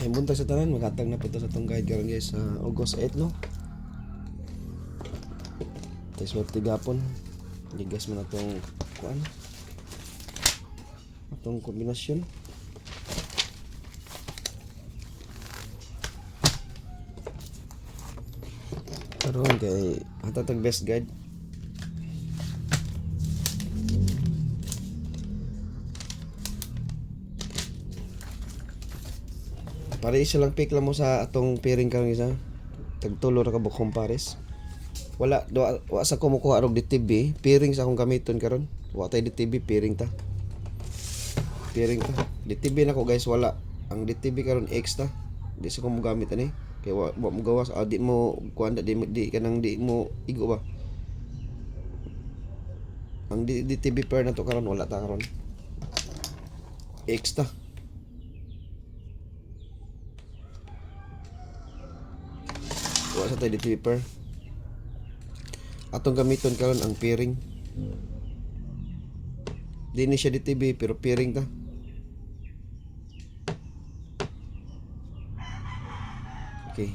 May buntag sa tanan, maghatag na po to sa tong guide karon guys sa August 8 no. Tay swerte gapon. Ligas man atong kuan. Atong kombinasyon. Karon kay atatag best guide. Pare isa lang pick lang mo sa atong pairing karon isa. Tagtulo ra ka bukong pares. Wala wa sa kumukuha og DTB, pairing sa akong gamiton karon. Wa tay DTB pairing ta. Pairing ta. DTB nako guys wala. Ang DTB karon X ta. Di sa ko mo gamit ani. Kay wa mo gawas di mo kuan di kanang di mo igo ba. Ang DTB pair na to karon wala ta karon. X ta. Wala sa tayo DTB pair. Atong gamiton karon ang pairing. Di ni siya DTB pero pairing ta. Okay.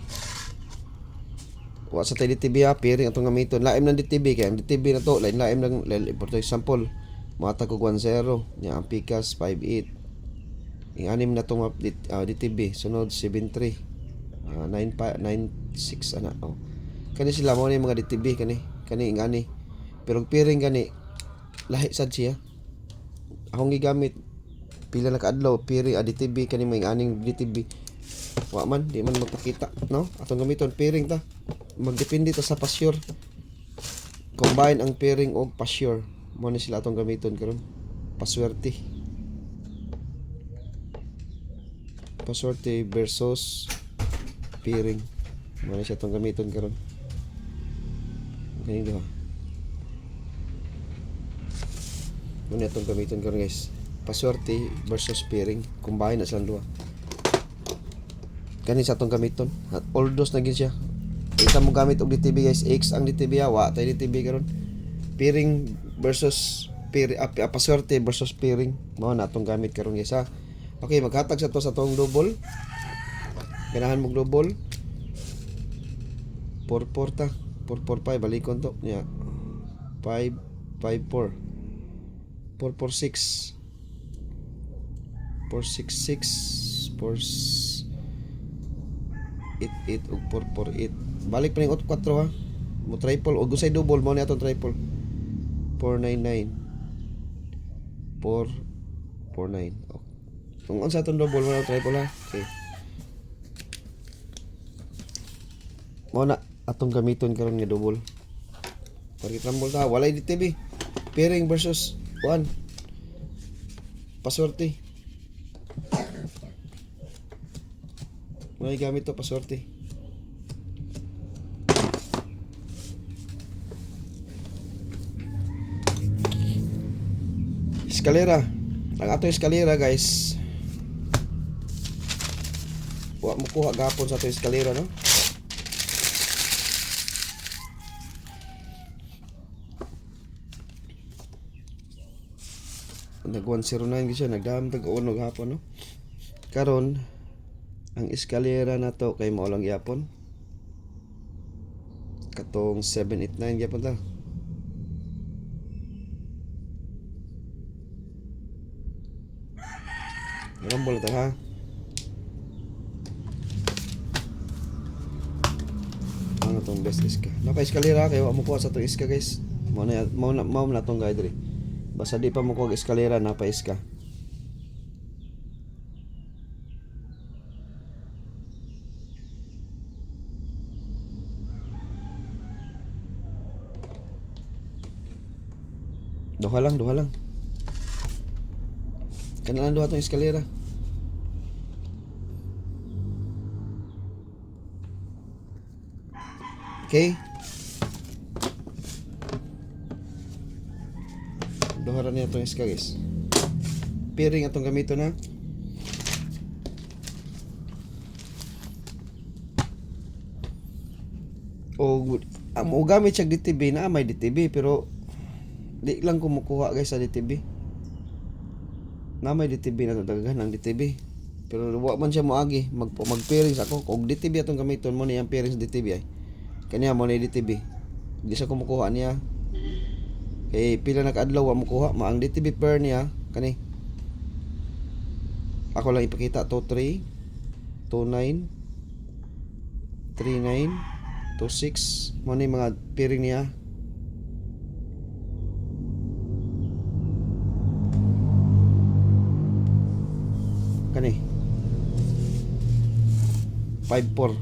Wa sa tayo DTB ha, pairing atong gamiton. Laim ng DTB kay ang DTB na to, laim ng for example, mata ko 10 nya ang pikas 58. Ang anim na tong DTB sunod 73. 96 ana. Oh. Kani sila mo ni mga DTB kani ingani. Pero pairing gani lahi sad siya. Akong gigamit pila na kaadlaw pairing DTB kani may aning DTB. Wa man di man magpakita no. Atong gamiton pairing ta. Magdepende ta sa pasture. Combine ang pairing og pasture. Mo ni sila atong gamiton karon. Paswerte. Paswerte versus pairing. Mo ni siya atong gamiton karon. Ganyan diba? Muna itong gamitin ko guys. Paswerte versus pairing. Combine na silang dua. Ganyan sa itong gamitin. All dos na gin siya. Ita mo gamit og DTB guys. X ang DTB wa tayo DTB karon. Pairing versus pairing. Paswerte versus pairing. Mao na itong gamit karon guys ha. Okay, maghatag sa to sa itong double. Ganahan mo double. 4-4 ta. 4-4-5 balikon to nya 5-5-4 4-4-6 4-6-6 4-8-8 ug 4-4-8 balik pa ning 4 ha mo triple og usay double mo ni atong triple 4-9-9 4-4-9 okay. Kung unsa atong double mo na triple ha okay mo na atong gamiton karon nga double. Pari trambol ta, walay DTB. Pairing versus 1. Paswerte. May gamit to paswerte. Eskalera. Ang atong eskalera guys. Wa mo kuha gapon sa atong eskalera no. Nag 109 siya nagdamtag unog hapon no. Karon ang eskalera na to kay mao lang gyapon. Katong 789 gyapon ta. Rambol ta ha. Ano tong best iska? Napa eskalera kay wa mo kuha sa tong iska guys. Mao na tong guide diri. Basta di pa mo kog eskalera na pa iska. Duha lang. Kanalan duha tong eskalera. Okay? Duha ra niya itong iska guys. Pairing atong gamito na. O gamit siya DTB na may DTB pero di lang kumukuha guys sa DTB. Na may DTB na daghan ang DTB. Pero wa man siya moagi mag-pairings ako og DTB atong gamiton mo ni ang pairings DTB ay. Kaniya mo ni DTB. Di sa ko makuha niya. Kay pila na kaadlaw wa mo kuha, ang DTB pair niya kani. Ako lang ipakita 23 29 39 26 mo ni mga pairing niya. Kani 54.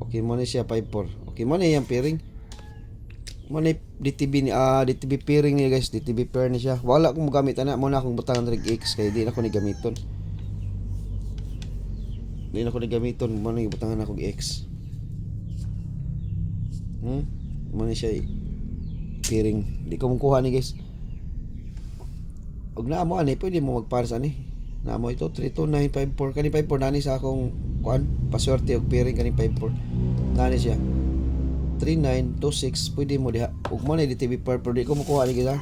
Okay mo ni siya 54. Okay mo ni yung pairing. Mo ni DTB ni DTB pairing niya guys, DTB pair ni siya. Wala akong magamit ana mo na akong butangan rig X kay di na ko ni gamiton. Di na ko ni gamiton mo ni butangan ako X. Mo ni siya pairing. Di ko makuha ni guys. Og naa mo ani pwede mo magpares ani. Na mo ito 32954 kani 54 nani sa akong kuan paswerte og pairing kani 54 nani siya 3926 pwede mo diha ug mo na DTB per di ko makuha ni gila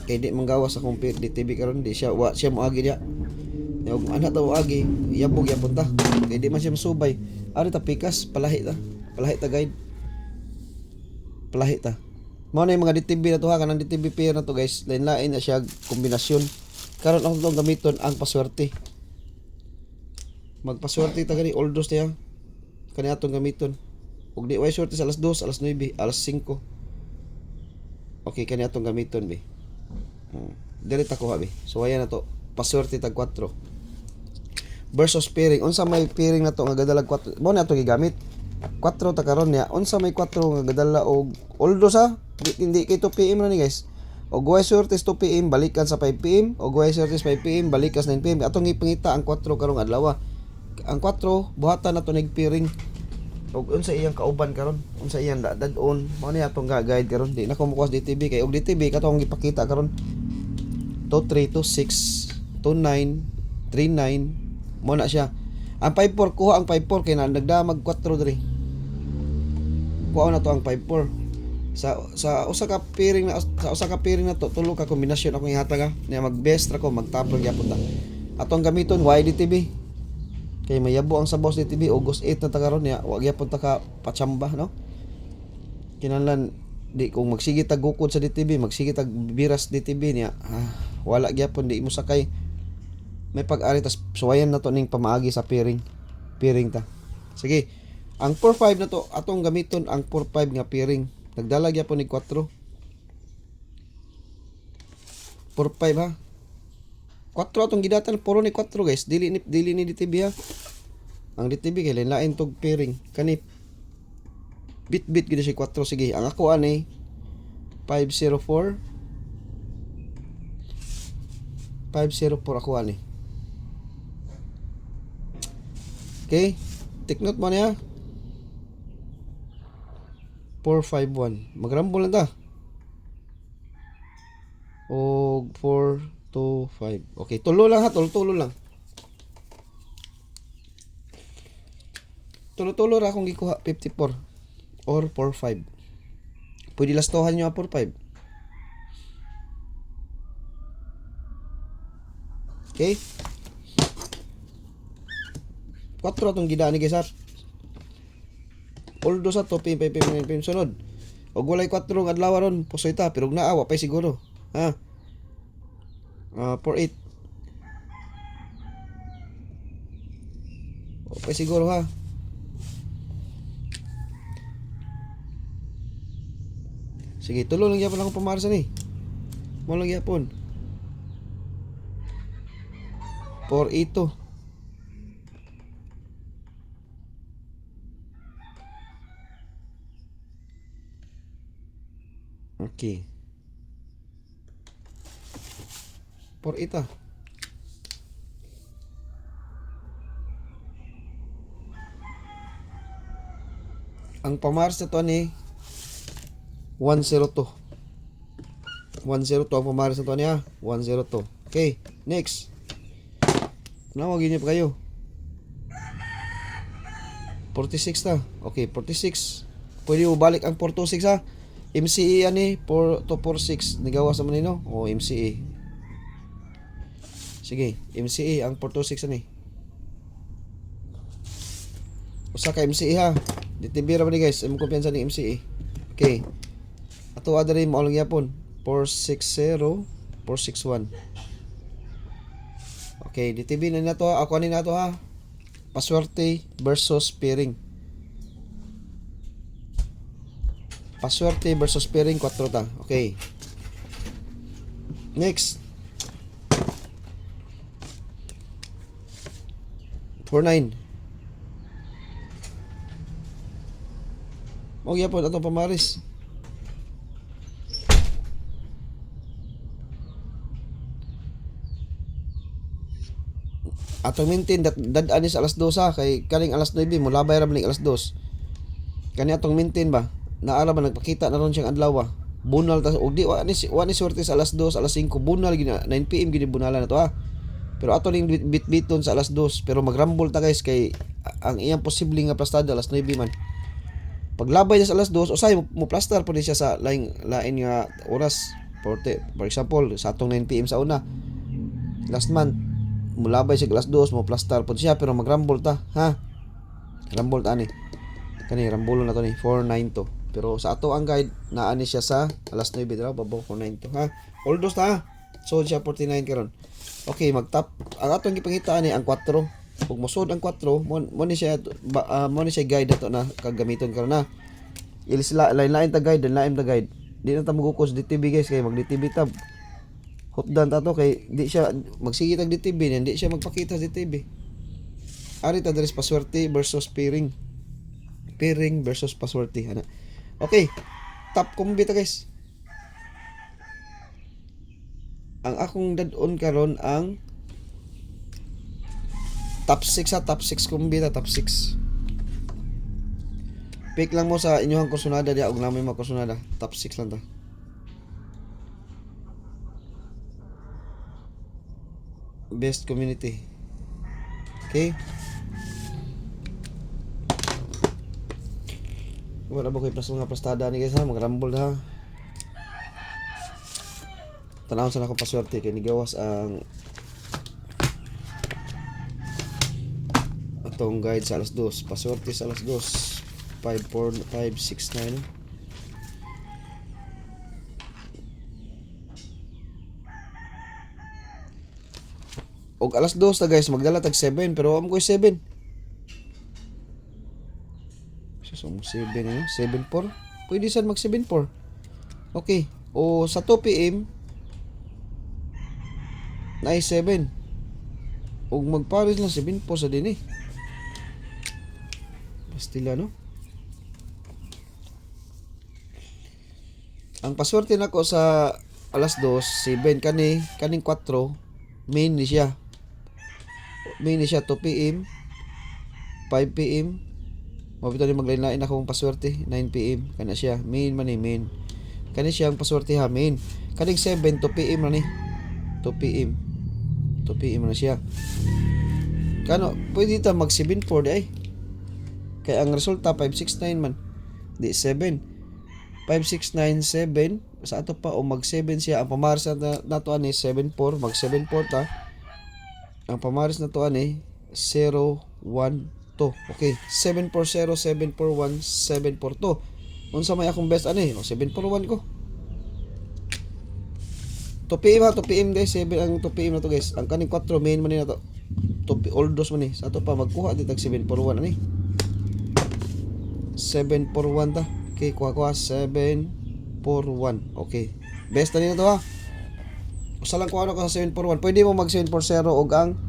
kay di manggawas akong DTB karon di siya wa siya moagi diha ug ana ta agi yabog yapon ta kay di man siya masubay ari ta pikas palahi ta guide palahi ta mo na yung mga DTB na to ha kanang DTB pair na to guys lain-lain na siya kombinasyon. Karon ako itong gamiton ang paswerte. Magpaswerte ta gani all dos niya. Kani atong gamiton. Ug di way swerte sa alas 2, alas 9, alas 5. Okay kani atong gamiton be. Dili ta kuha be. So ayan na to. Paswerte tag 4. Versus pairing. Unsa may pairing na to nga gadalag 4. Mo na ato gigamit. 4 ta karon niya. Unsa may 4 nga gadala og all dos ha. Hindi kay 2 PM na ni guys. O guay sortes 2 PM balikan sa 5 PM o guay sortes 5 PM balikan sa 9 PM atong ipangita ang 4 karong adlaw. Ang 4 buhatan nato nig pairing. Og unsa iyang kauban karon? Unsa iyang dadon? Mao ni atong ga-guide karon. Di na ko mukuha DTB kay og DTB katong ipakita karon. 2326 29 39 mo na siya. Ang 54 kuha ang 54 kay nagdamag 4 diri. Kuha na to ang 54. Sa usa ka pairing na to tulo ka kombinasyon akong ihataga niya mag-best ra ko magtapon gyapon ta. Atong gamiton YDTB. Kay mayabo ang sa boss DTB August 8 na ta karon niya wa gyapon ta ka patsamba no. Kinahanglan di kung magsige tag gukod sa DTB, magsige tag biras DTB niya. Wala gyapon di mo sakay. May pag-ari tas suwayan na to ning pamaagi sa pairing ta. Sige. Ang 45 na to atong gamiton ang 45 nga pairing. Nagdalag yapon ni 4. 45 ha. 4 atong gidatan puro ni 4 guys. Dili ni DTB ha. Ang DTB kay lain tog pairing. Kani bit gid siya 4 sige. Ang ako ani 504 ako ani. Okay. Take note mo niya. 451. Magrambol na ta. O 425. Okay, tulo lang ha, tulo lang. Tulo ra akong gikuha 54 or 45. Pwede lastohan nyo 45. Okay? 4 atong gidaan ni guys ha. All do sa to pim sunod. Og walay 4 nga adlaw ron pusoy ta pero naawa pa siguro. Ha. 48. O pa siguro ha. Sige, tulo lang gyapon ako pamarsa ni. Mo lang gyapon. 48. Okay. Por ita. Ang pamars na to ni 102. 102 ang pamars na to niya. 102. Okay, next. Nawagin niyo pa kayo. 46 na. Okay, 46. Pwede mo balik ang 426 ha. MCE ani 4246 nigawas naman nino o MCE. Sige, MCA ang 426 ani. Usa ka MCA ha. DTB ra man ni guys, imong kumpiyansa ni MCA. Okay. Ato adiri mo lang yapon. 460 461. Okay, DTB na nato. Ako ani nato ha. Paswerte versus pairing. Paswerte versus pairing 4 ta. Okay. Next. 49. O gyapon atong pamaris. Atong maintain dadaan ni sa alas 2 ha, kay kaning alas 9 mo labay ra man alas 2. Kani atong maintain ba? Naara ba nagpakita na ron siyang adlaw ba? Bunal ta og di wa ni swerte sa alas 2, alas 5 bunal gid 9 PM gid bunalan na to ha. Pero ato ning bit-biton sa alas 2 pero magrambol ta guys kay ang iyang posible nga plastada alas 9 man. Paglabay niya sa alas 2 usay mo plaster po siya sa lain nga oras. For example sa atong 9 PM sa una last month mulabay siya alas 2 mo plaster po siya pero magrambol ta ha. Rambol ta ani. Kani rambolo na to ni 492. Pero sa ato ang guide naani siya sa alas 9 daw babaw 492 ha. All dos ta. So siya 49 karon. Okay, magtap ang atong gipangitaan ni ang 4. Kung mosud ang 4, mo ni siya guide nato na kagamiton karon na. Ilisla lain-lain ta guide, lain ta guide. Di na ta magukos DTB guys kay mag DTB tab. Hotdan ta to kay di siya magsige tag DTB, hindi siya magpakita sa DTB. Ari ta dres paswerte versus pairing. Pairing versus paswerte ana. Okay. Top combi ta guys. Ang akong dadon karon ang top 6 ha, top 6 combi ta, top 6. Pick lang mo sa inyong kursunada dia og namoy mga kursunada. Top 6 lang ta. Best community. Okay? Wala ba ko'y mga plastada ni guys ha, magrambol ha. Tanawon sa ako paswerte kay nigawas ang atong guide sa alas 2. Paswerte sa alas 2. 54569. Og alas 2 ta guys, magdala tag 7 pero amo ko'y 7. So 7 ano? 74. Pwede sad mag 74. Okay. O sa 2 PM na 7. Og magpares lang 7 po sa din eh. Pastila no? Ang paswerte nako sa alas 2, 7 kaning 4 main ni siya. Main ni siya 2 PM, 5 PM. Mabito ni maglain-lain akong paswerte 9 PM kana siya. Main man ni main. Kani siya ang paswerte ha main. Kaning 7 2 PM na ni. 2 PM. 2 PM na siya. Kano pwede ta mag 74 di ay. Kaya ang resulta 569 man. Di 7. 5697 sa ato pa o mag 7 siya ang pamaris na to ani 74 mag 74 ta ang pamaris na to ani 012 okay 740 741 742 unsa may akong best ani o 741 ko 2 PM ha 2 PM guys 7 ang 2 PM na to guys ang kaning 4 main man ni na to all dos man ni sa ato pa magkuha ditag 741 ani 741 ta. Okay, kuha 741. Okay. Best na nito ha. Usa lang kuha ko sa 741. Pwede mo mag 740 og ang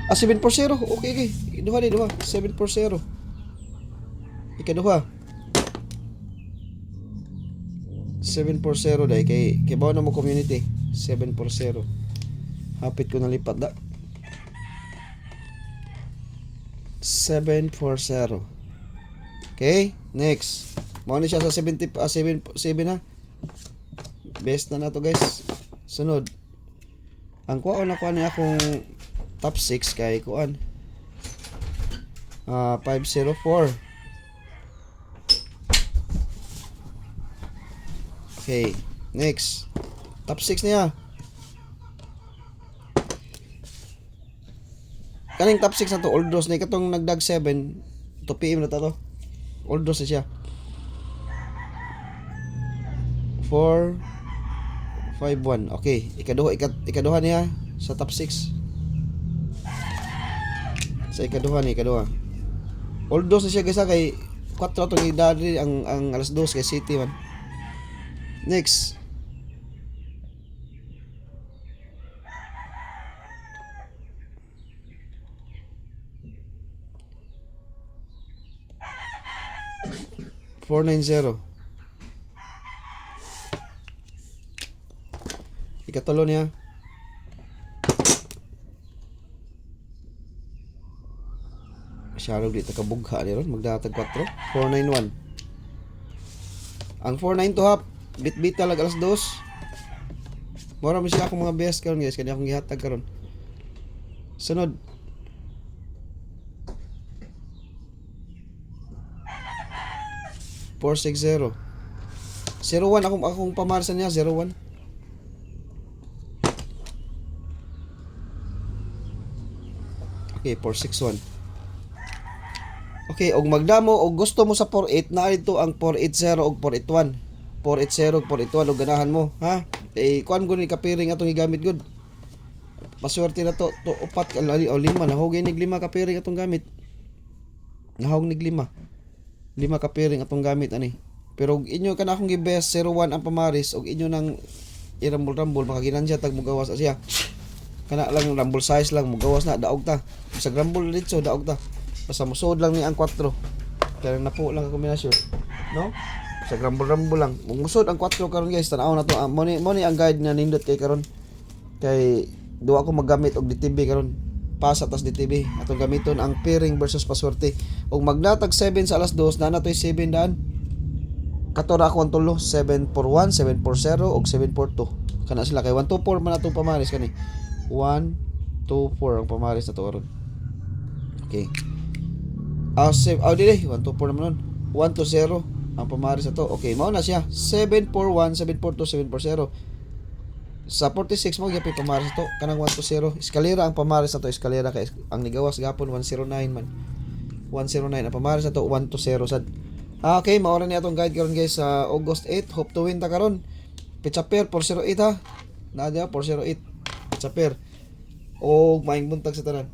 740. Okay, okay. Duha ni duha. 740. Ikaduha. 740 dai kay bawo na mo community. 740. Hapit ko na lipat da. 740. Okay, next. Mao ni siya sa 7 ha. Best na to guys. Sunod. Ang kuha na ni akong top 6 kay kuan. 504. Okay, next. Top 6 niya. Kaning top 6 na to, old draws na katong nagdag 7, 2 PM na to. Old draws na siya. 4 5 1. Okay, ikaduha niya sa top 6. Sa ikaduha ni ikaduha. Old draws na siya guys kay 4 tong idadi ang alas 2 kay City man. Next. $490. Ikatulo niya. Masyadong dito kabugha ni ron. Magdatag 4. 491. Ang 492 hap. Bit-bit talaga alas 2. Mura mo siya akong mga best karon guys. Kanya akong gihatag karon. Sunod. $460. 01 akong pamarsan niya. 01. Okay, 461. Okay, og magdamo og gusto mo sa 48 na ito ang 480 og 481. 480 og 481 og ganahan mo, ha? Eh kuan gud ni kapiring atong gigamit gud. Paswerte na to upat o 5 nahugay nig 5 kapiring atong gamit. Nahog nig 5. 5 kapiring atong gamit ani. Pero og inyo kana akong gi-best 01 ang pamaris og inyo nang irambol-rambol makaginansya tag mugawas siya. Kana lang rumble size lang mugawas na daog ta. Sa rumble dito daog ta. Basta musod lang ni ang 4. Kaya napo lang ang kombinasyon. No? Sa rumble lang. Kung musod ang 4 karon guys, tanaw na to. Mo ni ang guide na nindot kay karon. Kay duwa ko maggamit og DTB karon. Pasa tas DTB. Atong gamiton ang pairing versus paswerte. Og maglatag 7 sa alas 2 na natoy 7 daan. Katora ako ang tulo 741, 740 og 742. Kana sila kay 124 man atong pamaris kani. 1, 2, 4 ang pamaris na to karon. Okay. Save. Dili. 1, 2, 4 naman nun. 1 to 0 ang pamaris na to. Okay, mao na siya. 741, 742, 740. Sa 46 mo gyapon pamaris na to. Kanang 1 to 0. Eskalera ang pamaris na to. Eskalera kay ang nigawas gapon 109 man. 109 ang pamaris na to. 1 to 0 sad. Okay, mao ra ni atong guide karon guys sa August 8. Hope to win ta karon. Pizza pair 408 ha. Nadia 408. Pizza pair. Og maing buntag sa tanan.